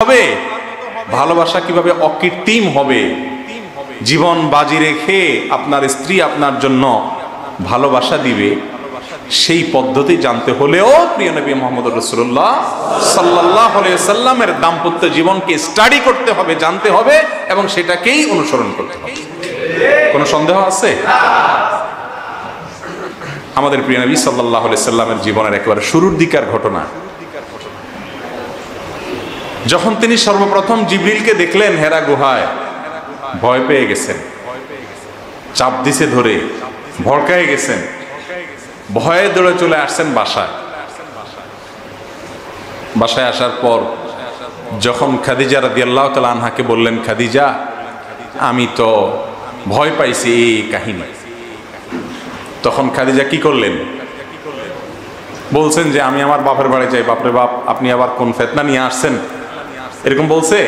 হবে, ভালোবাসা কিভাবে অকৃত্রিম হবে, জীবন বাজি রেখে আপনার স্ত্রী আপনার জন্য ভালোবাসা দিবে, সেই পদ্ধতি জানতে হলেও প্রিয় নবী মুহাম্মদ রাসূলুল্লাহ সাল্লাল্লাহু আলাইহি সাল্লামের দাম্পত্য জীবনকে স্টাডি করতে হবে, জানতে হবে এবং সেটাকেই অনুসরণ করতে হবে। কোনো সন্দেহ আছে? আমাদের প্রিয় নবী সাল্লাল্লাহু আলাইহি সাল্লামের জীবনের একেবারে শুরুর দিকের ঘটনা, যখন তিনি সর্বপ্রথম জিবরিলকে দেখলেন হেরা গুহায়, ভয় পেয়ে গেছেন, চাপ দিছে ধরে, ভড়কায় গেছেন, ভয়ে দৌড়ে চলে আসছেন বাসায়। বাসায় আসার পর যখন খাদিজা রাদিয়াল্লাহু তাআলা আনহাকে বললেন, খাদিজা আমি তো ভয় পাইছি এই কাহিনী, তখন খাদিজা কি করলেন? বলছেন যে আমি আমার বাপের বাড়ি যাই। বাপরে বাপ, আপনি আবার কোন ফিতনা নিয়ে আসছেন, এরকম বলছে?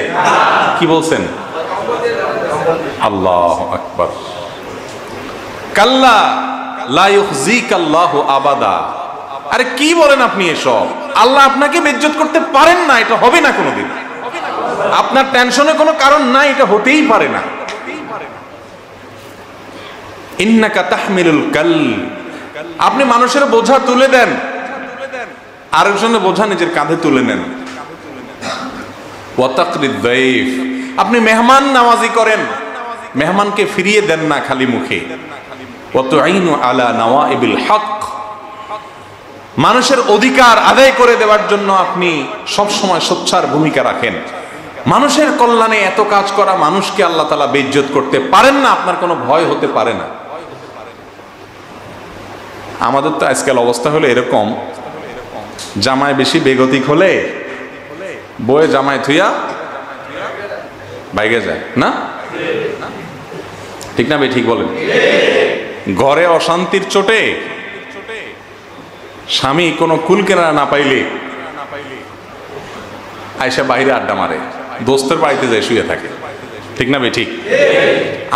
কি বলছেন? আল্লাহু আকবার। কাল্লা লা ইউখজিকাল্লাহু আবাদা। আরে কি বলেন আপনি এসব? আল্লাহ আপনাকে বেজ্জত করতে পারেন না, এটা হবে না কোনোদিন। আপনার টেনশনে কোনো কারণ নাই, এটা হতেই পারে না। ইন্নাকা তাহমিলুল কাল, আপনি মানুষের বোঝা তুলে দেন, আরেকজনের বোঝা নিজের কাঁধে তুলে নেন। ওয়া তাকরিদ দাইফ, আপনি মেহমান নামাজি করেন, মেহমানকে ফিরিয়ে দেন না খালি মুখে। ওয়া তুঈনু আলা নওয়াইবিল হক, মানুষের অধিকার আদায় করে দেওয়ার জন্য আপনি সব সময় সোচ্চার ভূমিকা রাখেন। মানুষের কল্যাণে এত কাজ করা মানুষকে আল্লাহ তাআলা বেইজ্জত করতে পারেন না, আপনার কোনো ভয় হতে পারে না। আমাদের তো আজকাল অবস্থা হলো এরকম, জামাই বেশি বেগতিক হলে বয়ে জামাই থুইয়া বাইরে যায় না, ঠিক না? ঠিক বলেন। ঘরে অশান্তির চোটে স্বামী কোনো কুল কেনারা না পাইলে আয়সা বাইরে আড্ডা মারে, দোস্তের বাড়িতে যায় শুয়ে থাকে, ঠিক না? ঠিক।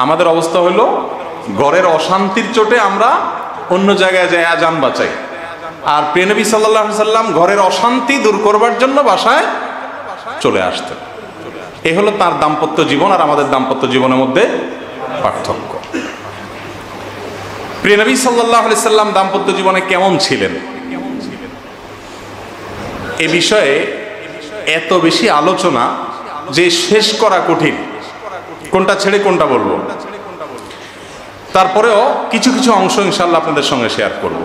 আমাদের অবস্থা হলো ঘরের অশান্তির চোটে আমরা অন্য জায়গায় যাই আজান বাঁচাই, আর প্রিয় নবী সাল্লাল্লাহু আলাইহি সাল্লাম ঘরের অশান্তি দূর করবার জন্য বাসায় চলে আসতেন। এ হলো তার দাম্পত্য জীবন আর আমাদের দাম্পত্য জীবনের মধ্যে পার্থক্য। প্রিয় নবী সাল্লাল্লাহু আলাইহি সাল্লাম দাম্পত্য জীবনে কেমন ছিলেন, এ বিষয়ে এত বেশি আলোচনা যে শেষ করা কঠিন, কোনটা ছেড়ে কোনটা বলবো। তারপরেও কিছু কিছু অংশ ইনশাআল্লাহ আপনাদের সঙ্গে শেয়ার করব।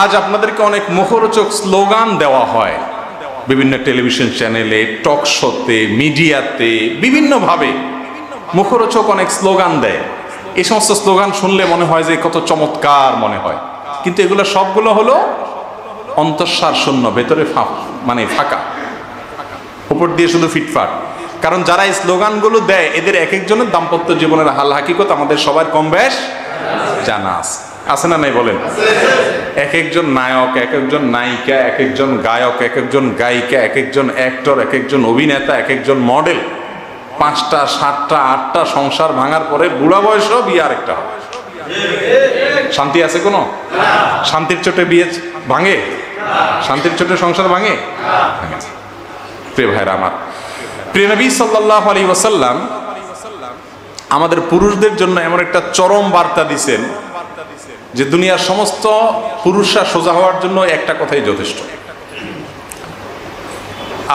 আজ আপনাদেরকে অনেক মুখরোচক স্লোগান দেওয়া হয় বিভিন্ন টেলিভিশন চ্যানেলে, টক শোতে, মিডিয়াতে, বিভিন্নভাবে মুখরোচক অনেক স্লোগান দেয়। এই সমস্ত স্লোগান শুনলে মনে হয় যে কত চমৎকার মনে হয়, কিন্তু এগুলো সবগুলো হলো অন্তঃসার শূন্য, ভেতরে মানে ফাঁকা, উপর দিয়ে শুধু ফিটফাট। কারণ যারা এই স্লোগানগুলো দেয় এদের এক একজনের দাম্পত্য জীবনের হাল হাকিকত আমাদের সবার কম বেশ জানা আছে, আছে না নাই বলেন? এক একজন নায়ক, এক একজন নায়িকা, এক একজন গায়ক, এক একজন গায়িকা, এক একজন অ্যাক্টর, এক একজন অভিনেতা, এক একজন মডেল, 5টা 7টা 8টা সংসার ভাঙার পরে বুড়া বয়সেও বিয়ে আরেকটা হয়। শান্তি আছে কোনো? শান্তির চোটে বিয়ে ভাঙে? শান্তির চোটে সংসার ভাঙে? প্রিয় ভাইরা আমার, প্রিয় নবী সাল্লাল্লাহু আলাইহি ওয়াসাল্লাম আমাদের পুরুষদের জন্য এমন একটা চরম বার্তা দিছেন যে দুনিয়ার সমস্ত পুরুষরা সোজা হওয়ার জন্য একটা কথাই যথেষ্ট।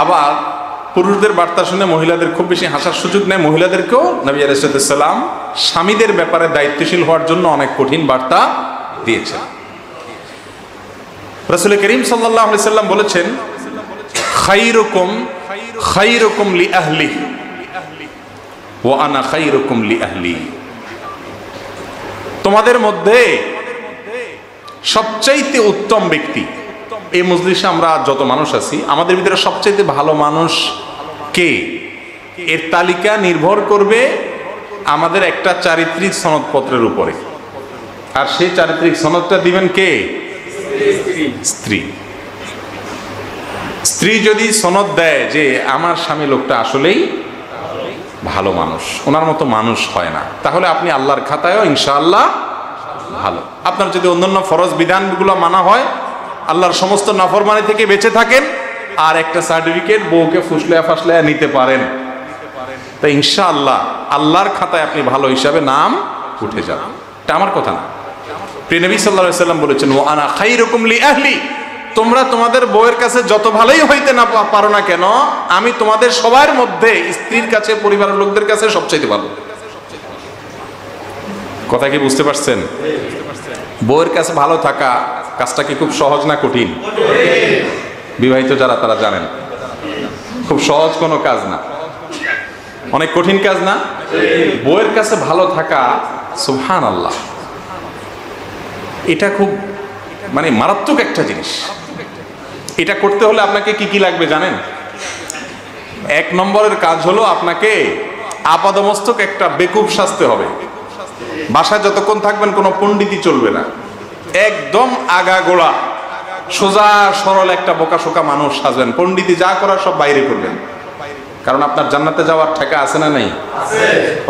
আবার পুরুষদের বার্তা শুনে মহিলাদের খুব বেশি হাসার সুযোগ নেই। মহিলাদেরকেও নবী আলাইহিস সালাম স্বামীদের ব্যাপারে দায়িত্বশীল হওয়ার জন্য অনেক কঠিন বার্তা দিয়েছেন। রাসূল করিম সাল্লাল্লাহু আলাইহি সাল্লাম বলেছেন, খায়রুকুম খায়রুকুম লি আহলি ওয়া আনা খায়রুকুম লি আহলি। তোমাদের মধ্যে সবচাইতে উত্তম ব্যক্তি, এই মজলিসে আমরা যত মানুষ আছি আমাদের ভিতরে সবচাইতে ভালো মানুষ কে, এর তালিকা নির্ভর করবে আমাদের একটা চারিত্রিক সনদপত্রের উপরে। আর সেই চারিত্রিক সনদটা দিবেন কে? স্ত্রী। স্ত্রী যদি সনদ দেয় যে আমার স্বামী লোকটা আসলেই ভালো মানুষ, ওনার মতো মানুষ হয় না, তাহলে আপনি আল্লাহর খাতায়ও ইনশাআল্লাহ ভালো। আপনার যদি অন্যান্য ফরজ বিধানগুলো মানা হয়, আল্লাহর সমস্ত নাফরমানি থেকে বেঁচে থাকেন, আর একটা সার্টিফিকেট বউকে ফুসলায়া ফাসলায়া নিতে পারেন, তা ইনশাআল্লাহ আল্লাহর খাতায় আপনি ভালো হিসাবে নাম উঠে যাবেন। এটা আমার কথা না, প্রিয় নবী সাল্লাল্লাহু আলাইহি সাল্লাম বলেছেন, ওয়া আনা খায়রুকুম লি আহলি, তোমরা তোমাদের বউয়ের কাছে যত ভালোই হইতে না পারো না কেন, আমি তোমাদের সবার মধ্যে স্ত্রীর কাছে, পরিবারের লোকদের কাছে সবচাইতে ভালো। কথা কি বুঝতে পারছেন? বউয়ের কাছে ভালো থাকা কাজটা কি খুব সহজ না কঠিন? বিবাহিত যারা তারা জানেন খুব সহজ কোনো কাজ না, অনেক কঠিন কাজ না। বউয়ের কাছে ভালো থাকা, সুবহানাল্লাহ, এটা খুব মানে মারাত্মক একটা জিনিস। এটা করতে হলে আপনাকে কি কি লাগবে জানেন? এক নম্বরের কাজ হলো আপনাকে আপাদমস্তক একটা বেকুব সাজতে হবে। বাসায় যতক্ষণ থাকবেন কোনো পণ্ডিতি চলবে না, একদম আগাগোড়া সোজা সরল একটা বোকাশোকা মানুষ সাজবেন। পণ্ডিতি যা করার সব বাইরে করবেন, কারণ আপনার জান্নাতে যাওয়ার ঠেকা আছে না নাই?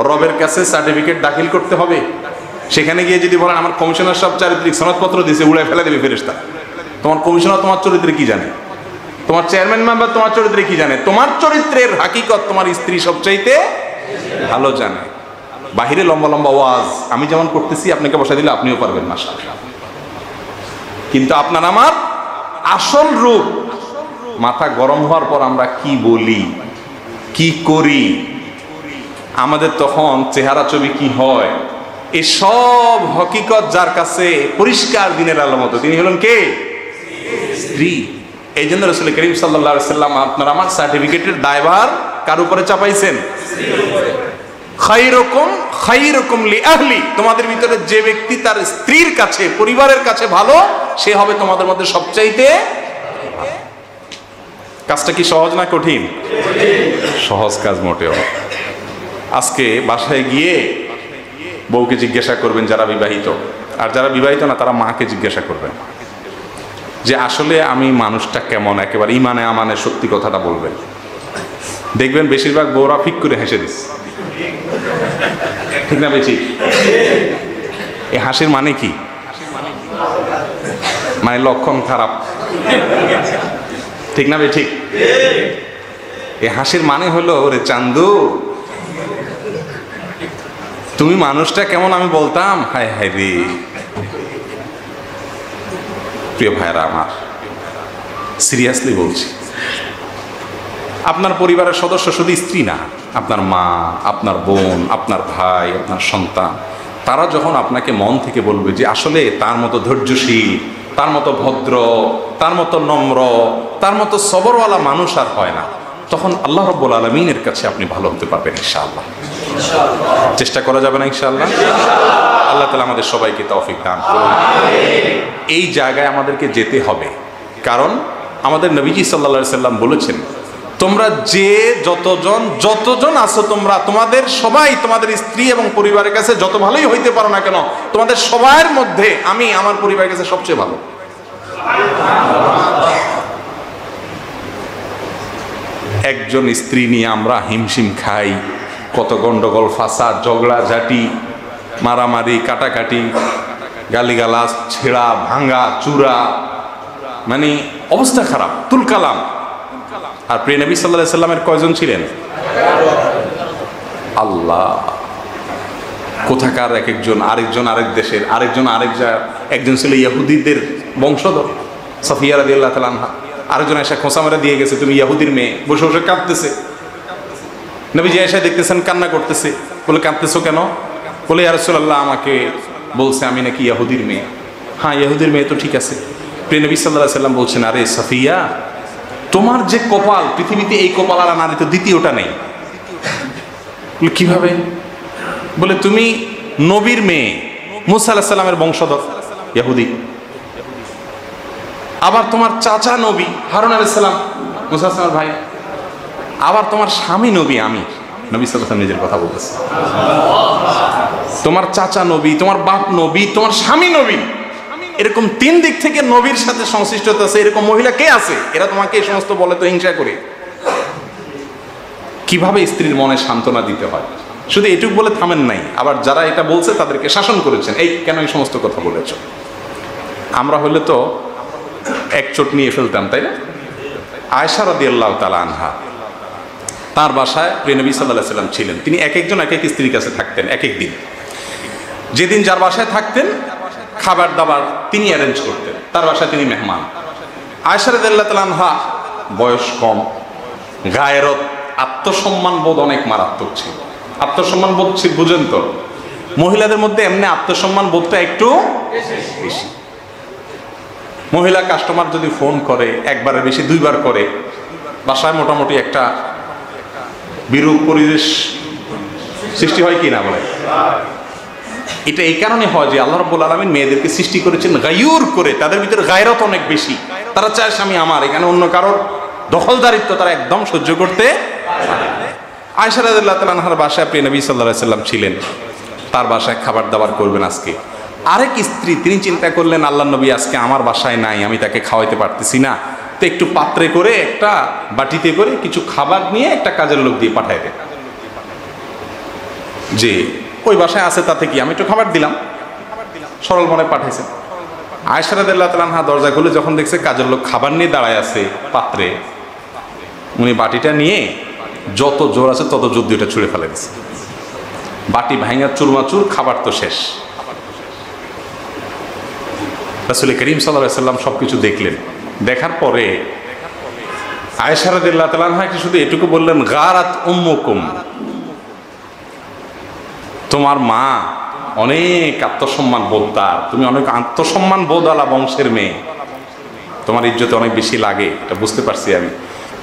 রবের কাছে সার্টিফিকেট দাখিল করতে হবে। সেখানে গিয়ে যদি বলেন আমার কমিশনার সব চারিত্রিক সনদপত্র দিয়েছে, উড়াই ফেলে দেবে ফেরেশতা। তোমার কমিশনার তোমার চরিত্রে কি জানে? তোমার চেয়ারম্যান মেম্বার তোমার চরিত্রে কি জানে? তোমার চরিত্রের হাকিকত তোমার স্ত্রী সবচাইতে ভালো জানে। বাহিরে লম্বা লম্বা ওয়াজ আমি যেমন করতেছি আপনাকে বসাই দিলে আপনিও পারবেন মাশাআল্লাহ, কিন্তু আপনার আমার আসল রূপ, মাথা গরম হওয়ার পর আমরা কি বলি, কি করি, আমাদের তখন চেহারা ছবি কি হয়, এই সব হকিকত যার কাছে পরিষ্কার দিনের আলো মতো, তিনি হলেন কে? স্ত্রী। এই জন্য রাসূল করিম সাল্লাল্লাহু আলাইহি সাল্লাম আপনার আমার সার্টিফিকেটের দায়ভার কার উপরে চাপাইছেন? খায়রুকুম লি আহলি, তোমাদের ভিতরে যে ব্যক্তি তার স্ত্রীর কাছে, পরিবারের কাছে ভালো, সে হবে তোমাদের মধ্যে সবচাইতে। কাজটা কি সহজ না কঠিন? সহজ কাজ মোটেও। আজকে বাসায় গিয়ে বউকে জিজ্ঞাসা করবেন যারা বিবাহিত, আর যারা বিবাহিত না তারা মাকে জিজ্ঞাসা করবেন যে আসলে আমি মানুষটা কেমন, একেবারে ইমানে আমানে সত্যি কথাটা বলবেন। দেখবেন বেশিরভাগ বউরা ফিক করে হেসে দিচ্ছে, ঠিক না বেশি? এই হাসির মানে কি? মানে লক্ষণ খারাপ, ঠিক না বে ঠিক? এই হাসির মানে হলো, ওরে চান্দু তুমি মানুষটা কেমন আমি বলতাম, হায় হায় রে। প্রিয় ভাইরা আমার, সিরিয়াসলি বলছি, আপনার পরিবারের সদস্য শুধু স্ত্রী না, আপনার মা, আপনার বোন, আপনার ভাই, আপনার সন্তান, তারা যখন আপনাকে মন থেকে বলবে যে আসলে তার মতো ধৈর্যশীল, তার মতো ভদ্র, তার মতো নম্র, তার মতো সবরওয়ালা মানুষ আর হয় না, তখন আল্লাহ রাব্বুল আলামিনের কাছে আপনি ভালো হতে পারবেন ইনশাআল্লাহ। চেষ্টা করা যাবে না ইনশাআল্লাহ? আল্লাহ তাআলা আমাদের সবাইকে তৌফিক দান করুন। এই জায়গায় আমাদেরকে যেতে হবে, কারণ আমাদের নবীজি সাল্লাল্লাহু আলাইহি সাল্লাম বলেছেন, তোমরা যে যতজন আছো, তোমরা তোমাদের সবাই তোমাদের স্ত্রী এবং পরিবারের কাছে যত ভালোই হইতে পারো না কেন, তোমাদের সবার মধ্যে আমি আমার পরিবারের কাছে সবচেয়ে ভালো। একজন স্ত্রী নিয়ে আমরা হিমশিম খাই, কত গন্ডগোল, ফাসাদ, ঝগড়া ঝাঁটি, মারামারি, কাটাকাটি, গালিগালাজ, ছেঁড়া ভাঙা চূড়া, মানে অবস্থা খারাপ, তুলকালাম। আর প্রিয় নবী সাল্লাল্লাহু আলাইহি সাল্লামের কয়জন ছিলেন? আল্লাহ, কোথাকার এক একজন, আরেকজন আরেক দেশের, আরেকজন আরেক জায়গার। একজন ছিল ইহুদিদের বংশধর, সাফিয়া রাদিয়াল্লাহু তাআলা আনহা। আরেকজন এসে খোঁচা মেরে দিয়ে গেছে, তুমি ইহুদির মেয়ে। বসে বসে কাঁদতেছে। নবীজি এসে দেখতেছেন কান্না করতেছে, বলে কাঁদতেছো কেন? বলে ইয়া রাসূলুল্লাহ, আমাকে বলছে আমি নাকি ইহুদির মেয়ে। হ্যাঁ, ইহুদির মেয়ে তো ঠিক আছে। প্রিয় নবী সাল্লাল্লাহু আলাইহি সাল্লাম বলছেন, আরে সাফিয়া, তোমার যে কপাল, পৃথিবীতে এই কপাল আর নারী তো দ্বিতীয়টা নেই। বলে কিভাবে? বলে তুমি নবীর মেয়ে, মুসা আলাইহিস সালামের বংশধর, ইহুদি। আবার তোমার চাচা নবী হারুন আলাইহিস সালাম, মুসা আলাইহিস সালামের ভাই। আবার তোমার স্বামী নবী, আমি। নবী সাল্লাল্লাহু আলাইহি ওয়াসাল্লাম নিজের কথা বলতেছে। তোমার চাচা নবী, তোমার বাপ নবী, তোমার স্বামী নবী। এরকম তিন দিক থেকে নবীর সাথে সংশ্লিষ্টতা আছে। এরকম মহিলা কে আছে? এরা তোমাকে এই সমস্ত বলে তো হিংসা করে। কিভাবে স্ত্রীর মনে সান্ত্বনা দিতে হয়, শুধু এটুকু বলে থামেন নাই, আবার যারা এটা বলছে তাদেরকে শাসন করেছেন, এই কেন এই সমস্ত কথা বলেছ? আমরা হলে তো এক চোট নিয়ে ফেলতাম, তাই না? আয়েশা রাদিয়াল্লাহু তাআলা আনহা, তার বাসায় প্রিয় নবী সাল্লাল্লাহু আলাইহি ওয়াসাল্লাম ছিলেন। তিনি এক একজন এক এক স্ত্রীর কাছে থাকতেন এক এক দিন। যেদিন যার বাসায় থাকতেন খাবার দাবার তিনি অ্যারেঞ্জ করতেন, তার বাসায় তিনি মেহমান। আয়েশা রাদিয়াল্লাহু তাআলা আনহা বয়স কম, গায়রত, আত্মসম্মান বোধ অনেক মারাত্মক ছিল। আত্মসম্মান বোধ ছিল, বুঝেন তো, মহিলাদের মধ্যে এমনি আত্মসম্মান বোধটা একটু বেশি। মহিলা কাস্টমার যদি ফোন করে একবারের বেশি দুইবার করে, বাসায় মোটামুটি একটা বিরূপ পরিবেশ সৃষ্টি হয় কি না বলে? এটা এই কারণে হয় যে আল্লাহ রাব্বুল আলামিন মেয়েদেরকে সৃষ্টি করেছেন গায়ুর করে, তাদের ভিতরে গায়রত অনেক বেশি। তারা চায় স্বামী আমার, এখানে অন্য কারোর দখলদারিত্ব তারা একদম সহ্য করতে পারে না। আয়েশা রাদিয়াল্লাহু তাআলা আনহার বাসায় প্রিয় নবী সাল্লাল্লাহু আলাইহি ওয়াসাল্লাম ছিলেন, তার বাসায় খাবার দাবার করবেন আজকে। আরেক স্ত্রী তিনি চিন্তা করলেন আল্লাহর নবী আজকে আমার বাসায় নাই, আমি তাকে খাওয়াইতে পারতেছি না, তো একটু পাত্রে করে একটা বাটিতে করে কিছু খাবার নিয়ে একটা কাজের লোক দিয়ে পাঠাই দেন, যে ওই বাসায় আছে তাতে কি, আমি একটু খাবার দিলাম, সরল মনে পাঠাইছেন। আয়েশা রাদিয়াল্লাহু তাআলা আনহা দরজা খুলে যখন দেখছে কাজের লোক খাবার নিয়ে দাঁড়ায় আছে পাত্রে, উনি বাটিটা নিয়ে যত জোর আছে তত জোর দিয়ে ওটা ছুঁড়ে ফেলে দিচ্ছে। বাটি ভাঙা চুরমাচুর, খাবার তো শেষ। রাসূল করিম সাল্লাল্লাহু আলাইহি ওয়াসাল্লাম সবকিছু দেখলেন। দেখার পরে আয়েশা রাদিয়াল্লাহু তাআলা আনহা শুধু এটুকু বললেন, গারাত উম্মুকুম, তোমার মা অনেক আত্মসম্মান বোধদার, তুমি অনেক আত্মসম্মান বোধওয়ালা বংশের মেয়ে, তোমার ইজ্জতে অনেক বেশি লাগে, এটা বুঝতে পারছি আমি।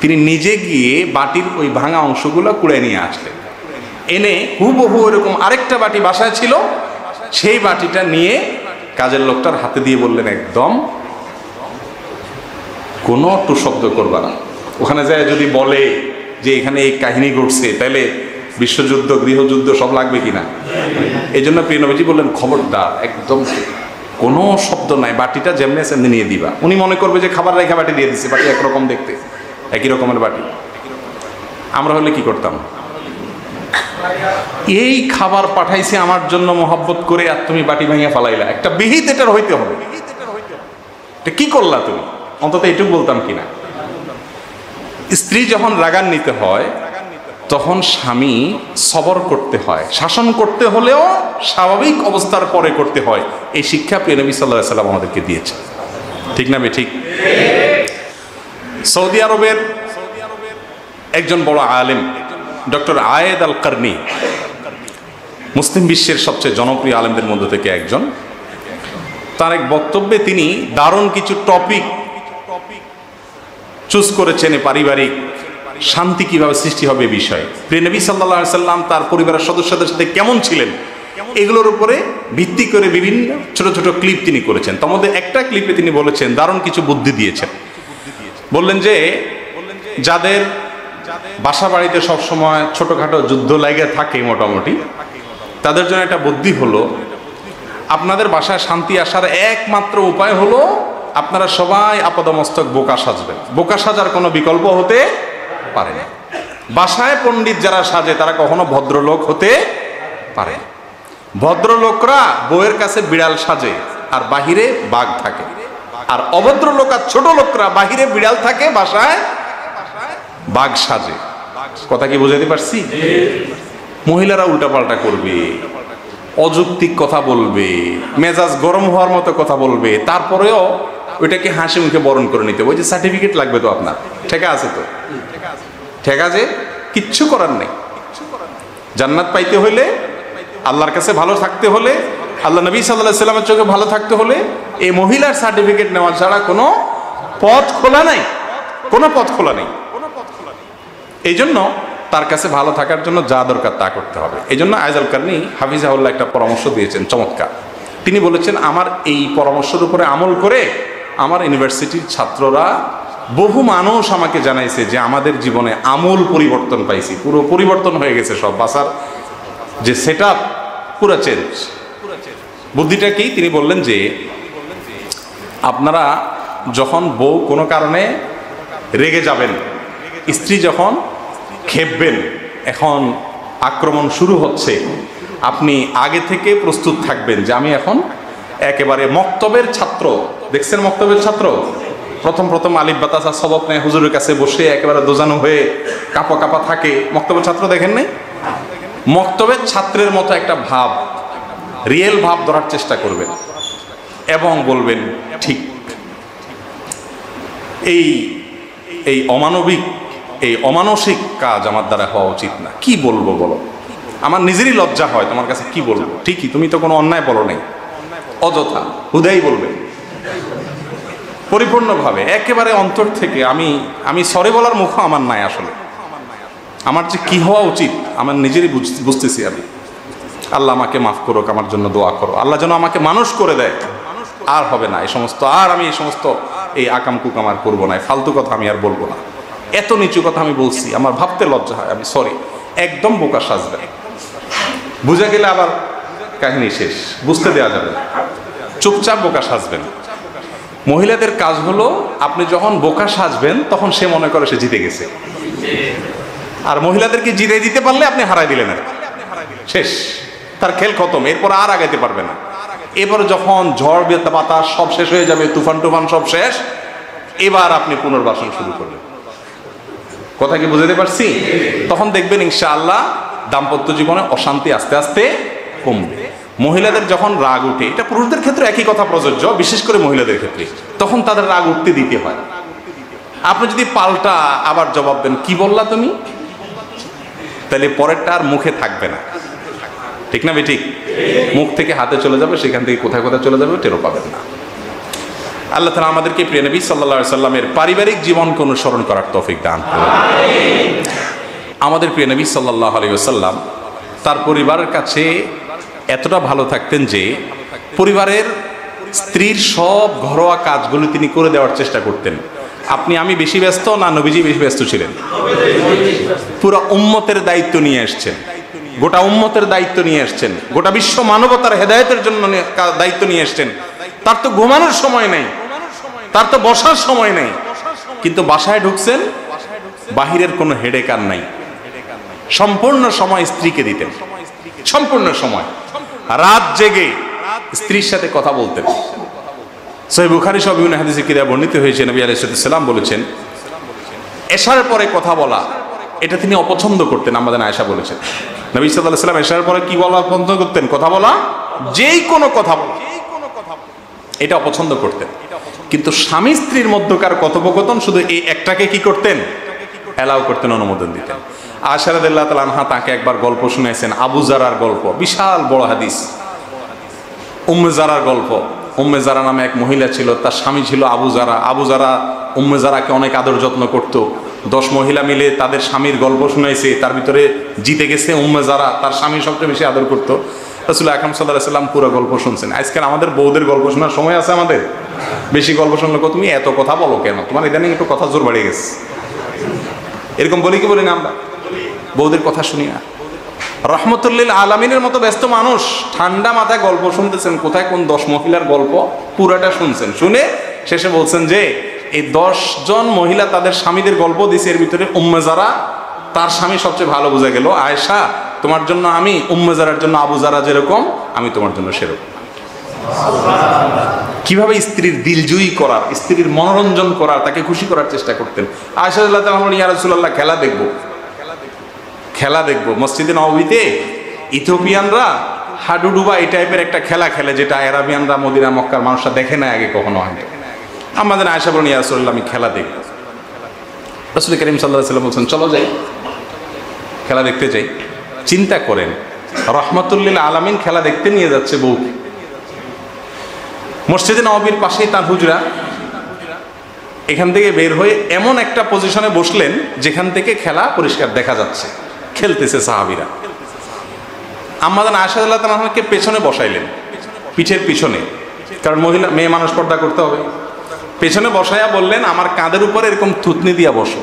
তিনি নিজে গিয়ে বাটির ওই ভাঙা অংশগুলো কুড়ে নিয়ে আসলেন, এনে হুবহু এরকম আরেকটা বাটি বাসায় ছিল, সেই বাটিটা নিয়ে কাজের লোকটার হাতে দিয়ে বললেন, একদম কোনো টু শব্দ করবা না। ওখানে যায় যদি বলে যে এখানে এই কাহিনী ঘটছে, তাহলে বিশ্বযুদ্ধ গৃহযুদ্ধ সব লাগবে কিনা। এই জন্য প্রিয় নবীজি বললেন, খবরদার, একদম কোনো শব্দ নাই, বাটিটা যেমনি সেমনি নিয়ে দিবা। উনি মনে করবে যে খাবার রেখা বাটি দিয়ে দিচ্ছে, বাটি একরকম দেখতে, একই রকমের বাটি। আমরা হলে কি করতাম? এই খাবার পাঠাইছে আমার জন্য মহব্বত করে, আর তুমি বাটি ভাঙিয়া ফালাইলা, একটা বিহিত এটার হইতে হবে, এটা কি করলা তুমি, অন্তত এটুকু বলতাম কিনা। স্ত্রী যখন রাগান্বিত হয় তখন স্বামী সবর করতে হয়, শাসন করতে হলেও স্বাভাবিক অবস্থার পরে করতে হয়। এই শিক্ষা প্রিয় নবী সাল্লাল্লাহু আলাইহি ওয়াসাল্লাম আমাদেরকে দিয়েছে, ঠিক না ঠিক? সৌদি আরবের একজন বড় আলেম ডক্টর আয়েদ আল কারনি, মুসলিম বিশ্বের সবচেয়ে জনপ্রিয় আলেমদের মধ্যে থেকে একজন, তার এক বক্তব্যে তিনি দারুণ কিছু টপিক চুজ করেছেন পারিবারিক শান্তি কিভাবে সৃষ্টি হবে বিষয়। প্রিয় নবী সাল্লাল্লাহু আলাইহি ওয়াসাল্লাম তার পরিবারের সদস্যদের সাথে কেমন ছিলেন, এগুলোর উপরে ভিত্তি করে বিভিন্ন ছোট ছোট ক্লিপ তিনি করেছেন। তার মধ্যে একটা ক্লিপে তিনি বলেছেন, দারুণ কিছু বুদ্ধি দিয়েছেন। বললেন যে যাদের বাসা বাড়িতে সবসময় ছোটখাটো যুদ্ধ লেগে থাকে মোটামুটি, তাদের জন্য একটা বুদ্ধি হলো, আপনাদের বাসায় শান্তি আসার একমাত্র উপায় হলো আপনারা সবাই আপাদমস্তক বোকা সাজবেন। বোকা সাজার কোনো বিকল্প হতে পারে না। বাসায় পণ্ডিত যারা সাজে তারা কখনো ভদ্রলোক হতে পারে না। ভদ্রলোকরা বউয়ের কাছে বিড়াল সাজে আর বাহিরে বাঘ থাকে, আর অভদ্রলোক আর ছোট লোকরা বাহিরে বিড়াল থাকে, বাসায় বাঘ সাজে। কথা কি বুঝাতে পারছি? মহিলারা উল্টাপাল্টা করবে, অযৌক্তিক কথা বলবে, মেজাজ গরম হওয়ার মতো কথা বলবে, তারপরেও ওইটাকে হাসি মুখে বরণ করে নিতে হবে। ওই যে সার্টিফিকেট লাগবে তো আপনার, ঠেকা আছে তো, ঠেকা যে কিচ্ছু করার নেই। জান্নাত পাইতে হইলে, আল্লাহর কাছে ভালো থাকতে হলে, আল্লাহ নবী সাল্লাল্লাহু আলাইহি ওয়াসাল্লামের চোখে ভালো থাকতে হলে এই মহিলার সার্টিফিকেট নেওয়া ছাড়া কোনো পথ খোলা নাই, কোনো পথ খোলা নেই। এই জন্য তার কাছে ভালো থাকার জন্য যা দরকার তা করতে হবে। এই জন্য আয়েদ আল কারনি হাফিজাহুল্লাহ একটা পরামর্শ দিয়েছেন চমৎকার। তিনি বলেছেন, আমার এই পরামর্শের উপরে আমল করে আমার ইউনিভার্সিটির ছাত্ররা, বহু মানুষ আমাকে জানাইছে যে আমাদের জীবনে আমূল পরিবর্তন পাইছি, পুরো পরিবর্তন হয়ে গেছে, সব বাসার যে সেট আপ পুরো চেঞ্জ। বুদ্ধিটা কি? তিনি বললেন যে আপনারা যখন বউ কোনো কারণে রেগে যাবেন, স্ত্রী যখন খেপবেন, এখন আক্রমণ শুরু হচ্ছে, আপনি আগে থেকে প্রস্তুত থাকবেন যে আমি এখন একেবারে মক্তবের ছাত্র, দেখছেন মক্তবের ছাত্র, প্রথম প্রথম আলিফ বাতাসা সবক নেয়, হুজুরের কাছে বসে একেবারে দোজানো হয়ে কাঁপা কাঁপা থাকে। মক্তবের ছাত্র দেখেন নাই? মক্তবের ছাত্রের মতো একটা ভাব, রিয়েল ভাব ধরার চেষ্টা করবেন এবং বলবেন ঠিক। এই অমানবিক, এই অমানসিক কাজ আমার দ্বারা হওয়া উচিত না। কি বলবো বলো, আমার নিজেরই লজ্জা হয়, তোমার কাছে কি বলবো? ঠিকই, তুমি তো কোনো অন্যায় বলো নাই, অযথা হুদাই বলবে পরিপূর্ণভাবে, একেবারে অন্তর থেকে। আমি সরি বলার মুখও আমার নাই আসলে। আমার যে কি হওয়া উচিত আমার নিজেরই বুঝতেছি আমি। আল্লাহ আমাকে মাফ করুক, আমার জন্য দোয়া করো, আল্লাহ যেন আমাকে মানুষ করে দেয়। আর হবে না এই সমস্ত, আর আমি এই সমস্ত এই আকাম কুকাম আর করবো না, ফালতু কথা আমি আর বলবো না। এত নিচু কথা আমি বলছি, আমার ভাবতে লজ্জা হয়, আমি সরি। একদম বোকা সাজবেন, বুঝে গেলে আবার কাহিনী শেষ, বুঝতে দেওয়া যাবে না। চুপচাপ বোকা সাজবেন। মহিলাদের কাজ হলো, আপনি যখন বোকা সাজবেন তখন সে মনে করে সে জিতে গেছে, আর মহিলাদেরকে জিতে দিতে পারলে আপনি হারাই দিলেন, আর শেষ, তার খেল খতম, এরপর আর আগাইতে পারবে না। এবার যখন ঝড় বাতাস সব শেষ হয়ে যাবে, তুফান টুফান সব শেষ, এবার আপনি পুনর্বাসন শুরু করবেন। কথা কি বুঝতে পারছি? তখন দেখবেন ইনশাআল্লাহ দাম্পত্য জীবনে অশান্তি আস্তে আস্তে কমবে। মহিলাদের যখন রাগ উঠে, এটা পুরুষদের ক্ষেত্রে একই কথা প্রযোজ্য, বিশেষ করে মহিলাদের ক্ষেত্রে, তখন তাদের রাগ উঠতে দিতে হয়। আপনি যদি পাল্টা আবার জবাব দেন, কি বললা তুমি, তাহলে পরেরটা আর মুখে থাকবে না, ঠিক না বেঠিক? মুখ থেকে হাতে চলে যাবে, সেখান থেকে কোথায় কোথায় চলে যাবে টেরও পাবেন না। আল্লাহ তাআলা আমাদেরকে প্রিয় নবী সাল্লাল্লাহু আলাইহি সাল্লামের পারিবারিক জীবনকে অনুসরণ করার তৌফিক দান করুন। আমাদের প্রিয় নবী সাল্লাল্লাহু আলাইহি ওয়াসাল্লাম তার পরিবারের কাছে এতটা ভালো থাকতেন যে পরিবারের স্ত্রীর সব ঘরোয়া কাজগুলো তিনি করে দেওয়ার চেষ্টা করতেন। আমি বেশি ব্যস্ত না নবীজি বেশি ব্যস্ত ছিলেন? পুরো উম্মতের দায়িত্ব নিয়ে এসছেন, গোটা উম্মতের দায়িত্ব নিয়ে এসছেন, গোটা বিশ্ব মানবতার হেদায়েতের জন্য দায়িত্ব নিয়ে এসছেন। তার তো ঘুমানোর সময় নেই, তার তো বসার সময় নেই, কিন্তু বাসায় ঢুকছেন, বাহিরের কোনো হেডেক আর নাই। সম্পূর্ণ সময় স্ত্রীকে দিতেন, সম্পূর্ণ সময় রাত জেগে স্ত্রীর সাথে কথা বলতেন। সহিহ বুখারী সহ বিভিন্ন হাদিসে কিতাবে বর্ণিত হয়েছে, নবী আলাইহিস সালাম বলেছেন, এশার পরে কথা বলা এটা তিনি অপছন্দ করতেন। আমাদের আয়েশা বলেছেন, নবী সাল্লাল্লাহু আলাইহি ওয়াসাল্লাম এশার পরে কি বলা পছন্দ করতেন? কথা বলা, যেই কোনো কথা বলা, এটা অপছন্দ করতেন। কিন্তু স্বামী স্ত্রীর মধ্যকার কথোপকথন শুধু এই একটাকে কি করতেন? অ্যালাউ করতেন, অনুমোদন দিতেন। আয়েশা রাদিয়াল্লাহু তাআলা আনহা তাকে একবার গল্প শুনাইছেন, আবু জারার গল্প, বিশাল বড় হাদিস। উম্মে জারার গল্প। উম্মে জারা নামে এক মহিলা ছিল, তার স্বামী ছিল আবু জারা। আবু জারা উম্মে জারাকে অনেক আদর যত্ন করত। 10 মহিলা মিলে তাদের স্বামীর গল্প শুনাইছে, তার ভিতরে জিতে গেছে উম্মে জারা, তার স্বামী সবচেয়ে বেশি আদর করতো। রাসূল আকরাম সাল্লাল্লাহু আলাইহি ওয়াসাল্লাম পুরো গল্প শুনছেন। আজকাল আমাদের বউদের গল্প শোনার সময় আছে আমাদের? বেশি গল্প শুনলে তুমি এত কথা বলো কেন, তোমার ইদানিং একটু কথা জোর বাড়িয়ে গেছে, এরকম বলি কি বলি না আমরা? বউদের কথা শুনি না। রহমতুল্লিল আলামিনের মতো ব্যস্ত মানুষ ঠান্ডা মাথায় গল্প শুনতেছেন, কোথায় কোন 10 মহিলার গল্প পুরাটা শুনছেন। শুনে শেষে বলছেন যে এই 10 জন মহিলা তাদের স্বামীদের গল্প দিছে, এর ভিতরে উম্মে জারা তার স্বামী সবচেয়ে ভালো বোঝা গেল। আয়েশা, তোমার জন্য আমি উম্মে জারার জন্য আবু জারা যেরকম, আমি তোমার জন্য সেরকম। কিভাবে স্ত্রীর দিলজয়ী করার, স্ত্রীর মনোরঞ্জন করার, তাকে খুশি করার চেষ্টা করতেন। আয়েশা রাদিয়াল্লাহু তাআলা বলেন, ইয়া রাসূলুল্লাহ, খেলা দেখবো। মসজিদে নববীতে ইথিওপিয়ানরা হাডুডুবা এই টাইপের একটা খেলা খেলে, যেটা আরাবিয়ানরা মদিনা মক্কার মানুষরা দেখে না আগে কখনো হয়নি। আমাদের আয়েশা বলেন, ইয়া রাসূলুল্লাহ, আমি খেলা দেখবো। রাসূল কারীম সাল্লাল্লাহু আলাইহি ওয়াসাল্লাম বলছেন, চলো যাই, খেলা দেখতে যাই। চিন্তা করেন, রহমাতুল্লিল আলামিন খেলা দেখতে নিয়ে যাচ্ছে বউকে। মসজিদে নববীর পাশেই তার হুজরা। এখান থেকে বের হয়ে এমন একটা পজিশনে বসলেন যেখান থেকে খেলা পরিষ্কার দেখা যাচ্ছে, খেলতেছে সাহাবীরা। আমাদের আয়েশা রাদিয়াল্লাহু তাআলা আনহাকে পেছনে বসাইলেন, পিঠের পিছনে, কারণ মেয়ে মানুষ পর্দা করতে হবে। পেছনে বসাইয়া বললেন, আমার কাঁধের উপরে এরকম থুতনি দিয়া বসো,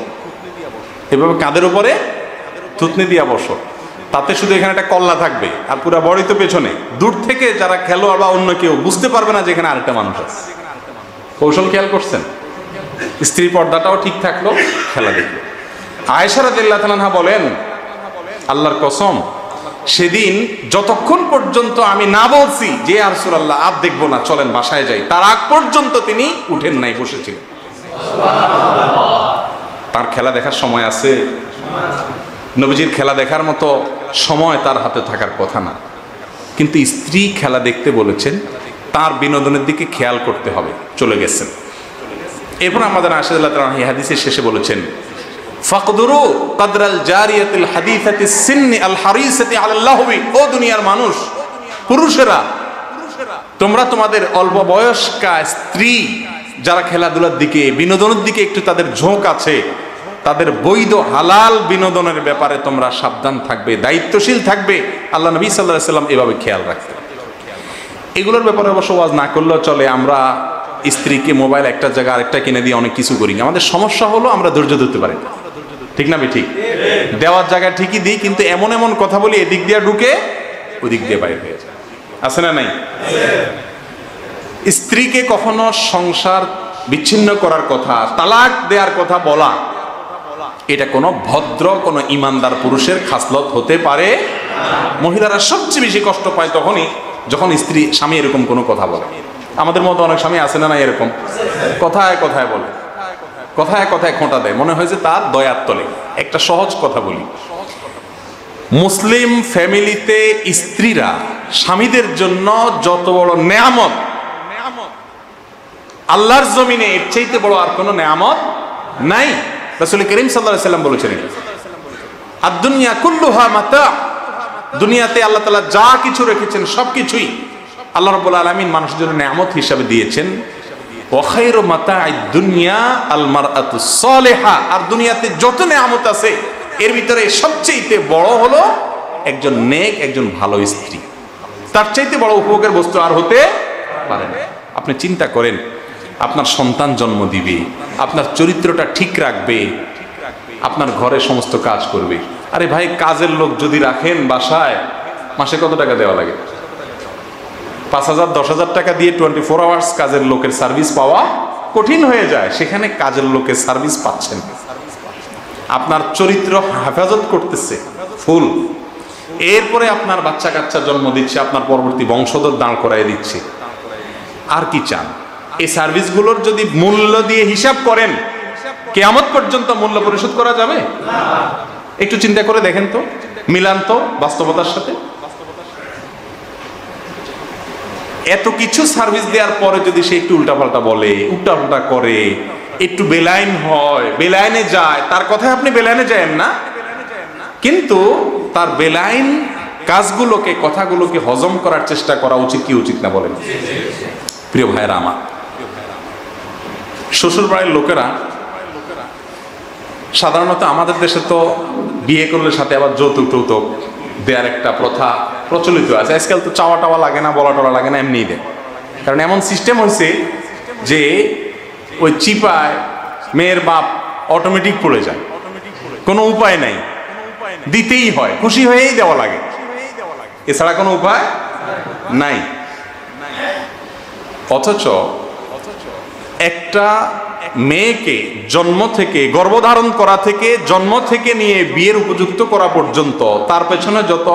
এভাবে কাঁধের উপরে থুতনি দিয়া বসো, তাতে শুধু এখানে একটা কল্লা থাকবে, আর পুরো বডি তো পেছনে। দূর থেকে যারা খেলোয়াড় বা অন্য কেউ বুঝতে পারবে না যে এখানে আরেকটা মানুষ আছে। কৌশল খেয়াল করছেন? স্ত্রী পর্দাটাও ঠিক থাকলো, খেলা দেখলো। আয়েশা রাদিয়াল্লাহু তাআলা আনহা বলেন, আল্লাহর কসম, সেদিন যতক্ষণ পর্যন্ত আমি না বলছি যে ইয়া রাসূলুল্লাহ আর দেখবো না, চলেন বাসায় যাই, তার আগ পর্যন্ত তিনি উঠেন নাই, বসেছিলেন। তার খেলা দেখার সময় আছে? নবীজির খেলা দেখার মতো সময় তার হাতে থাকার কথা না, কিন্তু স্ত্রী খেলা দেখতে বলেছেন, তার বিনোদনের দিকে খেয়াল করতে হবে, চলে গেছেন। এরপর আমাদের আশাদুল্লাহ তাআলা এই হাদিসের শেষে বলেছেন, ফাকদুরু কদরাল জারিয়াতিল হাদিসাতিস সিন্নি আল হারিসাতি আলাল লাহবি। ও দুনিয়ার মানুষ, পুরুষেরা, তোমরা তোমাদের অল্প বয়স্কা স্ত্রী যারা খেলাধুলার দিকে, বিনোদনের দিকে একটু তাদের ঝোঁক আছে, তাদের বৈধ হালাল বিনোদনের ব্যাপারে তোমরা সাবধান থাকবে, দায়িত্বশীল থাকবে। আল্লাহ নবী সাল্লাল্লাহু আলাইহি ওয়াসাল্লাম এভাবে খেয়াল রাখতেন। এগুলোর ব্যাপারে অবশ্য ওয়াজ না করলেও চলে। আমরা স্ত্রীকে মোবাইল একটা জায়গা আরেকটা কিনে দিয়ে অনেক কিছু করি। আমাদের সমস্যা হলো আমরা ধৈর্য ধরতে পারি না, ঠিক না? ঠিক দেওয়ার জায়গা ঠিকই দিই, কিন্তু এমন এমন কথা বলি এদিক দিয়ে ঢুকে ওদিক দিয়ে বাইরে হয়ে যায়। আছে না নাই? স্ত্রীকে কখনো সংসার বিচ্ছিন্ন করার কথা, তালাক দেওয়ার কথা বলা, এটা কোনো ভদ্র, কোনো ইমানদার পুরুষের খাসলত হতে পারে। মহিলারা সবচেয়ে বেশি কষ্ট পায় তখনই যখন স্বামী এরকম কোনো কথা বলে। আমাদের মতো অনেক স্বামী আছে না, এরকম কথায় কথায় বলে, কথায় কথায় খোঁটা দেয়, মনে হয় যে তার দয়ার তলে। একটা সহজ কথা বলি, মুসলিম ফ্যামিলিতে স্ত্রীরা স্বামীদের জন্য যত বড় নেয়ামত, আল্লাহর জমিনে এর চাইতে বড় আর কোনো নেয়ামত নাই। রাসূল করিম সাল্লাল্লাহু আলাইহি ওয়াসাল্লাম বলেছেন, আদ-দুনিয়া কুল্লুহা মাতা। দুনিয়াতে আল্লাহ তাআলা যা কিছু রেখেছেন সবকিছুই আল্লাহ রাব্বুল আলামিন মানুষের জন্য নেয়ামত হিসাবে দিয়েছেন। ওয়া খায়রু মাতা'আদ দুনিয়া আল মারআতুস সালিহা। আর দুনিয়াতে যত নেয়ামত আছে এর ভিতরে সবচেয়ে বড় হলো একজন নেক, একজন ভালো স্ত্রী। তার চাইতে বড় উপভোগের বস্তু আর হতে পারে না। আপনি চিন্তা করেন, আপনার সন্তান জন্ম দিবে, আপনার চরিত্রটা ঠিক রাখবে, আপনার ঘরে সমস্ত কাজ করবে। আরে ভাই, কাজের লোক যদি রাখেন বাসায়, মাসে কত টাকা দেওয়া লাগে? 5,000 10,000 টাকা দিয়ে 24 আওয়ার্স কাজের লোকের সার্ভিস পাওয়া কঠিন হয়ে যায়। সেখানে কাজের লোকের সার্ভিস পাচ্ছেন, আপনার চরিত্র হেফাজত করতেছে ফুল। এরপরে আপনার বাচ্চা কাচ্চা জন্ম দিচ্ছে, আপনার পরবর্তী বংশধর দাঁড় করাই দিচ্ছে। আর কি চান? এই সার্ভিসগুলোর যদি মূল্য দিয়ে হিসাব করেন, কিয়ামত পর্যন্ত মূল্য পরিশোধ করা যাবে? একটু চিন্তা করে দেখেন তো, মিলান তো বাস্তবতার সাথে। এত কিছু সার্ভিস দেওয়ার পরে যদি সে একটু উল্টাপাল্টা বলে, উল্টাপাল্টা করে, একটু বেলাইন হয়, বেলাইনে যায়, তার কথায় আপনি বেলাইনে যায়েন না, কিন্তু তার বেলাইন কাজগুলোকে, কথাগুলোকে হজম করার চেষ্টা করা উচিত কি উচিত না বলেন? প্রিয় ভাইয়েরা আমার, শ্বশুর বাড়ির লোকেরা সাধারণত আমাদের দেশে তো বিয়ে করলে সাথে আবার যৌতুক টৌতুক দেওয়ার একটা প্রথা প্রচলিত আছে। আজকাল তো চাওয়া টাওয়া লাগে না, বলা টলা লাগে না, এমনিই দেয়। কারণ এমন সিস্টেম হয়েছে যে ওই চিপায় মেয়ের বাপ অটোমেটিক পড়ে যায়, কোনো উপায় নাই, দিতেই হয়, খুশি হয়েই দেওয়া লাগে, এছাড়া কোনো উপায় নাই। অথচ একটা মেয়েকে জন্ম থেকে, গর্ভধারণ করা থেকে, জন্ম থেকে নিয়ে বিয়ের উপযুক্ত করা পর্যন্ত তার পেছনে যত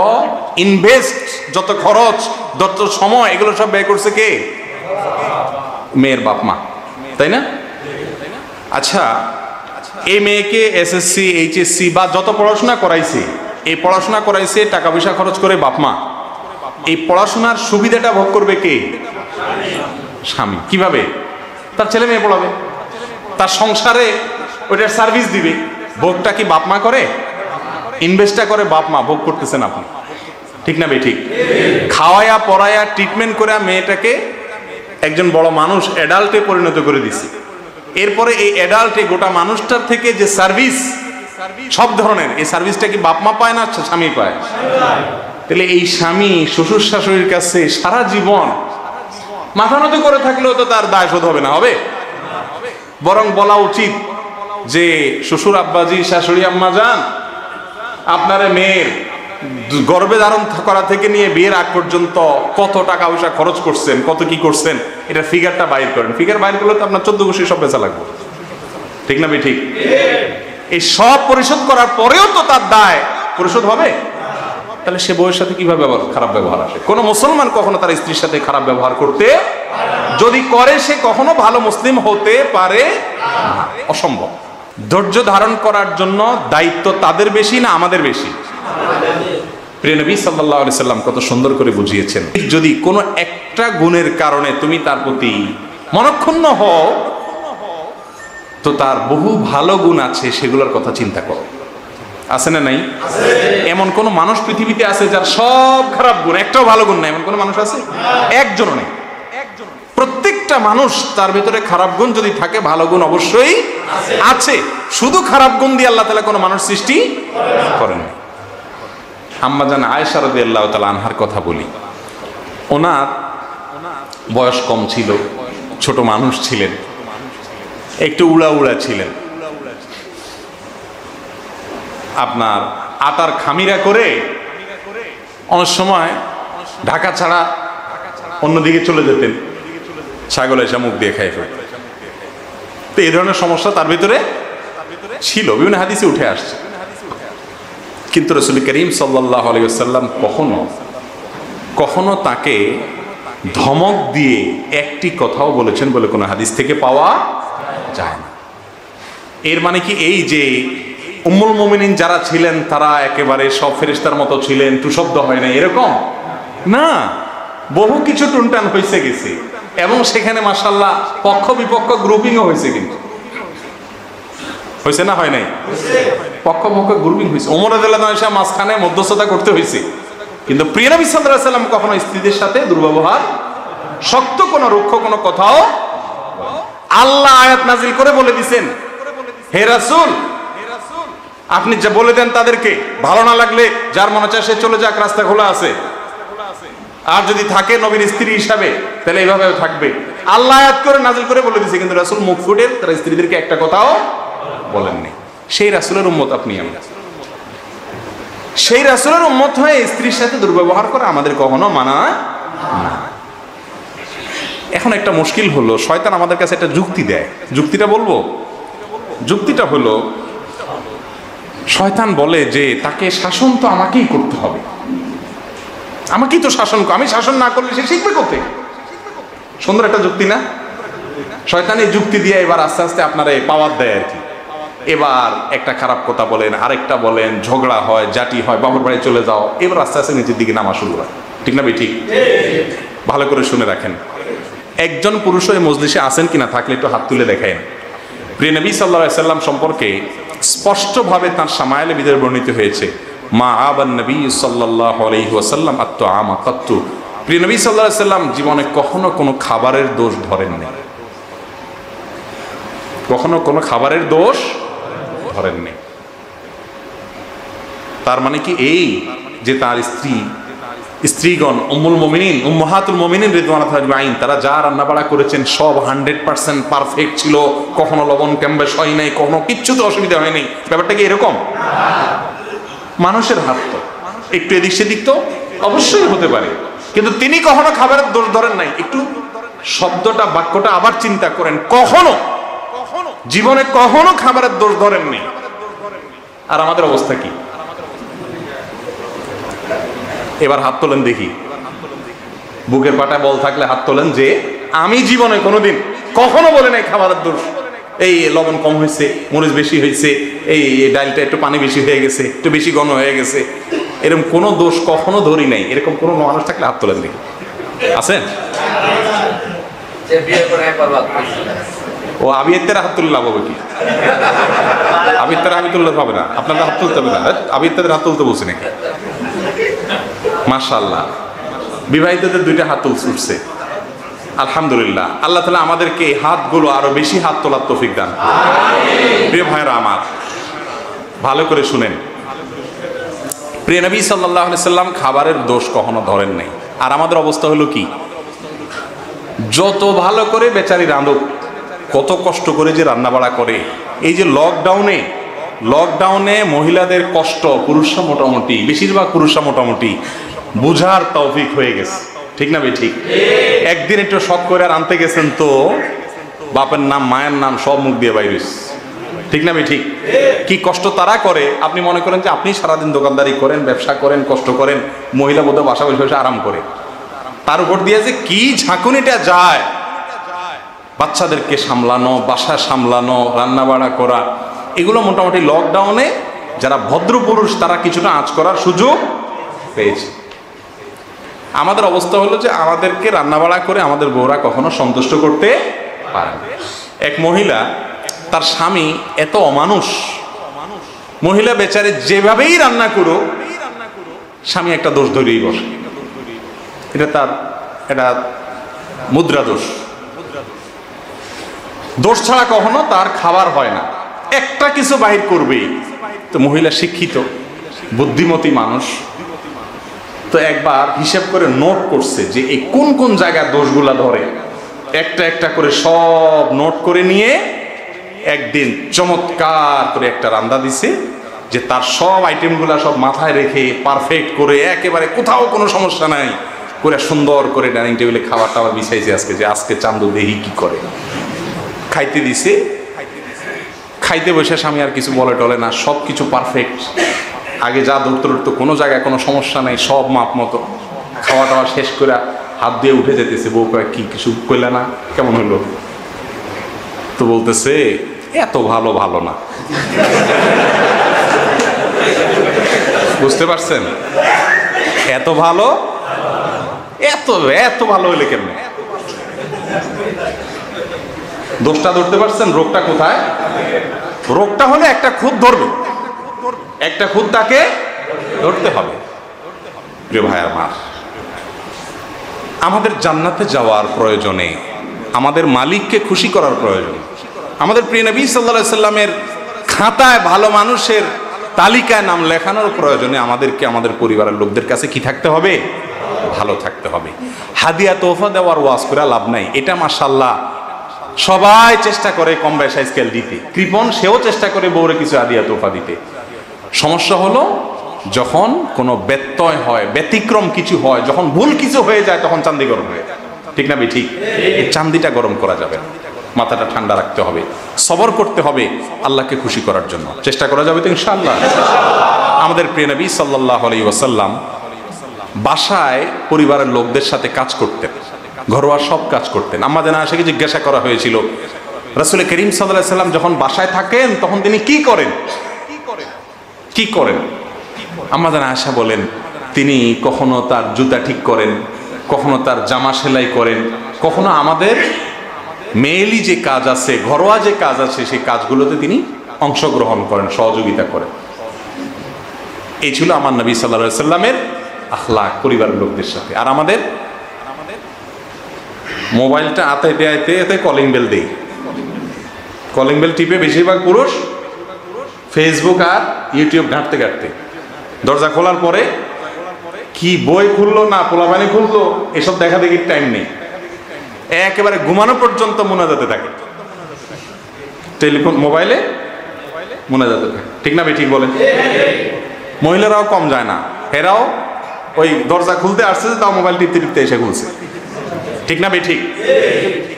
ইনভেস্ট, যত খরচ, যত সময়, এগুলো সব ব্যয় করছে কে? মেয়ের বাপ মা, তাই না? আচ্ছা, এই মেয়েকে এসএসসি, এইচএসসি বা যত পড়াশোনা করাইছে, এই পড়াশোনা করাইছে টাকা পয়সা খরচ করে বাপ মা। এই পড়াশোনার সুবিধাটা ভোগ করবে কে? স্বামী। কিভাবে? তার ছেলে মেয়ে পড়াবে, তার সংসারে ওইটার সার্ভিস দিবে। ভোগটা কি বাপ মা করে? ইনভেস্টটা করে বাপ মা, ভোগ করতেছেন আপনি, ঠিক না ভাই? ঠিক। খাওয়ায়া পড়ায়া ট্রিটমেন্ট করে মেয়েটাকে একজন বড় মানুষ, অ্যাডাল্টে পরিণত করে দিছে। এরপরে এই অ্যাডাল্টে গোটা মানুষটার থেকে যে সার্ভিস, সব ধরনের, এই সার্ভিসটা কি বাপ মা পায় না স্বামী পায়? তাহলে এই স্বামী শ্বশুর শাশুড়ির কাছে সারা জীবন মাথা নত করে থাকলেও তো তার দায় শোধ হবে না, হবে? বরং বলা উচিত যে শ্বশুর আব্বাজি, শাশুড়ি আম্মা যান, আপনার মেয়ের গর্ভে ধারণ করা থেকে নিয়ে বিয়ের আগ পর্যন্ত কত টাকা পয়সা খরচ করছেন, কত কি করছেন, এটা ফিগারটা বাইর করেন। ফিগার বাইর করলে তো আপনার 14 গোষ্ঠী সব বেচা লাগবে, ঠিক না ভাই? ঠিক। এই সব পরিশোধ করার পরেও তো তার দায় পরিশোধ হবে। তাহলে সে বউয়ের সাথে কিভাবে খারাপ ব্যবহার আসে? কোন মুসলমান কখনো তার স্ত্রীর সাথে খারাপ ব্যবহার করতে, যদি করে সে কখনো ভালো মুসলিম হতে পারে অসম্ভব। ধৈর্য ধারণ করার জন্য দায়িত্ব তাদের বেশি না আমাদের বেশি? প্রিয় নবী সাল্লাল্লাহু আলাইহি সাল্লাম কত সুন্দর করে বুঝিয়েছেন, যদি কোনো একটা গুণের কারণে তুমি তার প্রতি মনক্ষুণ্ণ হও, তো তার বহু ভালো গুণ আছে, সেগুলোর কথা চিন্তা করো। আছে না নাই? এমন কোন মানুষ পৃথিবীতে আছে যার সব খারাপ গুণ, একটাও ভালো গুণ নাই? এমন কোন মানুষ আছে? একজনও নেই। প্রত্যেকটা মানুষ তার ভিতরে খারাপ গুণ যদি থাকে, ভালো গুণ অবশ্যই আছে। শুধু খারাপ গুণ দিয়ে আল্লাহ তাআলা কোনো মানুষ সৃষ্টি করেন। আম্মা জান আয়েশা রাদিয়াল্লাহু তাআলা আনহার কথা বলি। ওনার বয়স কম ছিল, ছোট মানুষ ছিলেন, একটু উড়া উড়া ছিলেন। আপনার আটার খামিরা করে অনেক সময় ঢাকা ছাড়া অন্যদিকে চলে যেতেন, ছাগল এসে মুখ দিয়ে খাই ফেলত। তো এই ধরনের সমস্যা তার ভিতরে ছিল, বিভিন্ন হাদিসে উঠে আসছে। কিন্তু রাসূল করিম সাল্লাল্লাহু আলাইহি ওয়াসাল্লাম কখনো তাকে ধমক দিয়ে একটি কথাও বলেছেন বলে কোনো হাদিস থেকে পাওয়া যায় না। এর মানে কি এই যে উম্মুল মুমিনিন যারা ছিলেন তারা একেবারে সব ফেরেশতার মতো ছিলেন, টু শব্দ হয় না, এরকম না। বহু কিছু টুনটান হয়েছে গেছে, এবং সেখানে মাশাআল্লাহ পক্ষ বিপক্ষ গ্রুপিংও হয়েছে। কিন্তু হয়েছে না, হয় নাই? পক্ষ পক্ষ গ্রুপিং হয়েছে। ওমর রাদিয়াল্লাহু আনহু এসে মাঝখানে মধ্যস্থতা করতে হয়েছে। কিন্তু প্রিয় নবী সাল্লাল্লাহু আলাইহি ওয়াসাল্লাম কখনো স্ত্রীদের সাথে দুর্ব্যবহার, শক্ত কোনো রুক্ষ কোনো কথাও, আল্লাহ আয়াত নাজিল করে বলে দিয়েছেন, হে রাসূল আপনি যা বলে দেন তাদেরকে, ভালো না লাগলে যার মনে চায় সে চলে যাক, রাস্তা খোলা আছে। আর যদি থাকে নবীর স্ত্রী হিসাবে তাহলে এইভাবেও থাকবে। আল্লাহ আয়াত করে নাজিল করে বলে দিয়েছে, কিন্তু রাসূল মুখ ফুটে তার স্ত্রীদেরকে একটা কথাও বলেননি। সেই রাসূলের উম্মত আপনি আমি। সেই রাসূলের উম্মত হয়ে স্ত্রীর সাথে দুর্ব্যবহার করা আমাদের কখনো মানা না। এখন একটা মুশকিল হলো, শয়তান আমাদের কাছে একটা যুক্তি দেয়। যুক্তিটা বলবো? যুক্তিটা হলো, শয়তান বলে যে তাকে শাসন তো আমাকেই করতে হবে, আমাকেই তো শাসন, আমি শাসন না করলে সে শিখবে কোথায়? সুন্দর একটা যুক্তি না? শয়তান এই যুক্তি দিয়ে এবার আস্তে আস্তে আপনারা পাওয়ার দেয় আর কি। এবার একটা খারাপ কথা বলেন, আরেকটা বলেন, ঝগড়া হয়, জাটি হয়, বাবার বাড়ি চলে যাও, এবার আস্তে আস্তে নিচের দিকে নামা শুরু হয়। ঠিক না ভাই? ঠিক। ভালো করে শুনে রাখেন, একজন পুরুষ এই মজলিসে আছেন কিনা, থাকলে একটু হাত তুলে দেখায়। প্রিয় নবী সাল্লাল্লাহু আলাইহি সাল্লাম সম্পর্কে স্পষ্টভাবে তার শামায়েলে ভিতরে বর্ণিত হয়েছে, মা আবান নবী সাল্লাল্লাহু আলাইহি ওয়াসাল্লাম আত-তাআমা কাত্তু। প্রিয় নবী সাল্লাল্লাহু আলাইহি সাল্লাম জীবনে কখনো কোনো খাবারের দোষ ধরেননি, কখনো কোনো খাবারের দোষ ধরেননি। তার মানে কি এই যে তার স্ত্রীগণ উম্মুল মুমিনিন, উম্মাহাতুল মুমিনিন রিদওয়ানুল্লাহি আলাইহিম, তারা যা রান্না বাড়া করেছেন সব 100% পারফেক্ট ছিল, কখনো লবণ কমবেশ হয় নাই, কখনো কিচ্ছু তো অসুবিধা হয়নি। ব্যাপারটা কি এরকম? মানুষের হাত তো একটু এদিক সেদিক তো অবশ্যই হতে পারে, কিন্তু তিনি কখনো খাবারের দোষ ধরেন নাই। একটু শব্দটা, বাক্যটা আবার চিন্তা করেন, কখনো জীবনে কখনো খাবারের দোষ ধরেননি। আর আমাদের অবস্থা কি? এবার হাত তোলেন দেখি, বুকের পাটায় বল থাকলে হাত তোলেন যে আমি জীবনে কোনোদিন কখনো বলে নাই খাবারের দোষ, এই লবণ কম হয়েছে, মরিচ বেশি হয়েছে, এই ডালটা একটু পানি বেশি হয়ে গেছে, একটু বেশি ঘন হয়ে গেছে, এরকম কোনো দোষ কখনো ধরি নাই। এরকম কোনো মানুষ থাকলে হাত তোলেন দেখি। আছেন? ও আবিয়াতের হাত তুললে লাভ হবে কি? আবিয়াতের আমি তুললে হবে না, আপনাদের হাত তুলতে হবে না। আবিয়াতের হাত তুলতে বলছি নাকি? মাশাআল্লাহ, বিবাহিতদের দুইটা হাত উঠছে, আলহামদুলিল্লাহ। আল্লাহ তাআলা আমাদেরকে হাতগুলো আরো বেশি হাত তোলার তৌফিক দান। প্রিয় ভাইরা আমার, ভালো করে শুনেন, প্রিয় নবী সাল্লাল্লাহু আলাইহি সাল্লাম খাবারের দোষ কখনো ধরেন নাই। আর আমাদের অবস্থা হলো কি? যত ভালো করে বেচারি রাঁধুক, কত কষ্ট করে যে রান্না বাড়া করে। এই যে লকডাউনে মহিলাদের কষ্ট পুরুষরা মোটামুটি, বেশিরভাগ পুরুষরা মোটামুটি বুঝার তৌফিক হয়ে গেছে। ঠিক না ভাই? ঠিক। একদিন একটু শখ করে আর আনতে গেছেন তো বাপের নাম মায়ের নাম সব মুখ দিয়ে বাইরে। ঠিক না ভাই? ঠিক। কি কষ্ট তারা করে, আপনি মনে করেন যে আপনি সারাদিন দোকানদারি করেন, ব্যবসা করেন, কষ্ট করেন, মহিলা বোধহয় বাসা বসে বসে আরাম করে। তার উপর দিয়ে যে কি ঝাঁকুনিটা যায়, বাচ্চাদেরকে সামলানো, বাসা সামলানো, রান্নাবাড়া করা, এগুলো মোটামুটি লকডাউনে যারা ভদ্রপুরুষ তারা কিছুটা আঁচ করার সুযোগ পেয়েছে। আমাদের অবস্থা হলো যে আমাদেরকে রান্নাবাড়া করে আমাদের বউরা কখনো সন্তুষ্ট করতে পারে না। এক মহিলা, তার স্বামী এত অমানুষ, মহিলা বেচারে যেভাবেই রান্না করো স্বামী একটা দোষ ধরেই বসে। এটা মুদ্রা দোষ। দোষ ছাড়া কখনো তার খাবার হয় না, একটা কিছু বাহির করবেই। তো মহিলা শিক্ষিত বুদ্ধিমতী মানুষ, তো একবার হিসেব করে নোট করছে যে এই কোন কোন জায়গায় দোষগুলা ধরে, একটা একটা করে সব নোট করে নিয়ে একদিন চমৎকার করে একটা রান্না দিছে, যে তার সব আইটেমগুলা সব মাথায় রেখে পারফেক্ট করে একেবারে কোথাও কোনো সমস্যা নাই করে সুন্দর করে ডাইনিং টেবিলে খাবার টাবার বিছাইছে। আজকে চান্দু দেহি কি করে খাইতে দিছে। খাইতে বসে স্বামী আর কিছু বলে টলে না, সব কিছু পারফেক্ট, আগে যা ধরতো কোনো জায়গায় কোনো সমস্যা নাই, সব মাপ মতো। খাওয়া টাওয়া শেষ করে হাত দিয়ে উঠে যেতেছে, বউ কয় কি কিছু কইলে না, কেমন হলো? তো বলতেছে এত ভালো ভালো না। বুঝতে পারছেন? এত ভালো, এত এত ভালো হইলে কেমনে? দোষটা ধরতে পারছেন? রোগটা কোথায়? রোগটা হলে একটা খুদ ধরবে, একটা খুদ তাকে ধরতে হবে। প্রিয় ভাই আমার, আমাদের জান্নাতে যাওয়ার প্রয়োজনে, আমাদের মালিককে খুশি করার প্রয়োজনে, আমাদের প্রিয় নবী সাল্লাল্লাহু আলাইহি সাল্লামের খাতায় ভালো মানুষের তালিকায় নাম লেখানোর প্রয়োজনে আমাদেরকে আমাদের পরিবারের লোকদের কাছে কি থাকতে হবে? ভালো থাকতে হবে। হাদিয়া তোহফা দেওয়ার ওয়াজ করে লাভ নাই। এটা মাশাআল্লাহ সবাই চেষ্টা করে কম বেশা স্কেল দিতে, কৃপণ সেও চেষ্টা করে বউরে কিছু হাদিয়া তোহফা দিতে। সমস্যা হলো যখন কোনো ব্যত্যয় হয়, ব্যতিক্রম কিছু হয়, যখন ভুল কিছু হয়ে যায়, তখন চান্দি গরম হয়ে যায়। ঠিক না ঠিক? এই চান্দিটা গরম করা যাবে না, মাথাটা ঠান্ডা রাখতে হবে, সবর করতে হবে আল্লাহকে খুশি করার জন্য। চেষ্টা করা যাবে তো ইনশাআল্লাহ। আমাদের প্রিয় নবী সাল্লাল্লাহু আলাইহি ওয়াসাল্লাম বাসায় পরিবারের লোকদের সাথে কাজ করতেন, ঘরোয়া সব কাজ করতেন। আমাদের আয়েশাকে জিজ্ঞাসা করা হয়েছিল, রাসূল করিম সাল্লাল্লাহু আলাইহি ওয়াসাল্লাম যখন বাসায় থাকেন তখন তিনি কি করেন? কি করেন? আমাদের আয়েশা বলেন, তিনি কখনো তার জুতা ঠিক করেন, কখনো তার জামা সেলাই করেন, কখনো আমাদের মেয়েলি যে কাজ আছে, ঘরোয়া যে কাজ আছে, সেই কাজগুলোতে তিনি অংশগ্রহণ করেন, সহযোগিতা করেন। এই ছিল আমার নবী সাল্লাল্লাহু আলাইহি ওয়াসাল্লামের আখলাক পরিবারের লোকদের সাথে। আর আমাদের মোবাইলটা আতাইতে আইতে এতে কলিং বেল দেই, কলিং বেল টিপে বেশিরভাগ পুরুষ ফেসবুক আর ইউটিউব ঘাঁটতে ঘাঁটতে, দরজা খোলার পরে কি বই খুললো না পোলাপানি খুললো এসব দেখা দেখির টাইম নেই, একেবারে ঘুমানো পর্যন্ত মোনাজাতে থাকে, টেলিফোন মোবাইলে মোনাজাতে থাকে। ঠিক না ঠিক বলেন? মহিলারাও কম যায় না, এরাও ওই দরজা খুলতে আসছে, তাও মোবাইল টিপতে টিপতে এসে খুলছে। ঠিক না ঠিক?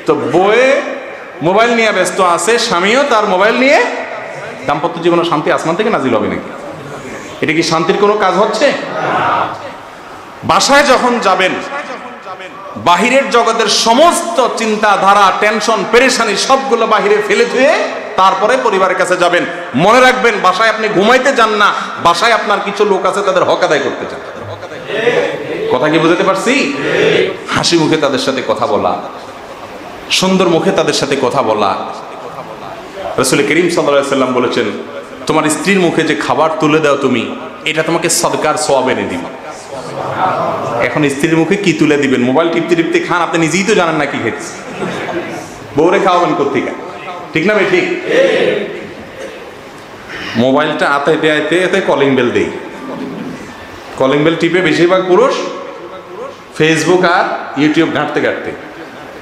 তো বইয়ে মোবাইল নিয়ে ব্যস্ত আছে, স্বামীও তার মোবাইল নিয়ে। দাম্পত্য জীবনে শান্তি আসমান থেকে নাজিল হবে নাকি? এটা কি শান্তির কোনো কাজ হচ্ছে? বাসায় যখন যাবেন, বাহিরের জগতের সমস্ত চিন্তাধারা, টেনশন, পেরেশানি সবগুলো বাহিরে ফেলে ধুয়ে তারপরে পরিবারের কাছে যাবেন। মনে রাখবেন, বাসায় আপনি ঘুমাইতে যান না, বাসায় আপনার কিছু লোক আছে তাদের হক আদায় করতে চান। কথা কি বুঝতে পারছি? হাসি মুখে তাদের সাথে কথা বলা, সুন্দর মুখে তাদের সাথে কথা বলা। রাসূল করিম সাল্লাল্লাহু আলাইহি ওয়াসাল্লাম বলেছেন, তোমার স্ত্রীর মুখে যে খাবার তুলে দাও তুমি, এটা তোমাকে সদকার সওয়াব এনে দিবে। এখন স্ত্রীর মুখে কি তুলে দিবেন? মোবাইল টিপতে টিপতে খান, আপনি নিজেই তো জানেন না কি খেয়েছে, বউরে খাওয়াবেন কোত্থেকে? ঠিক না ঠিক? মোবাইলটা আতাইতে আইতে এতে কলিং বেল দেই, কলিং বেল টিপে বেশিরভাগ পুরুষ ফেসবুক আর ইউটিউব ঘাঁটতে ঘাঁটতে,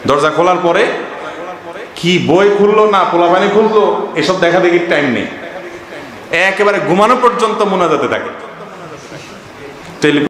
দরজা খোলার পরে কি বই খুললো না পোলাপানি খুললো এসব দেখা দেখির টাইম নেই, একেবারে ঘুমানো পর্যন্ত মোনাজাতে থাকে। টেলিফোন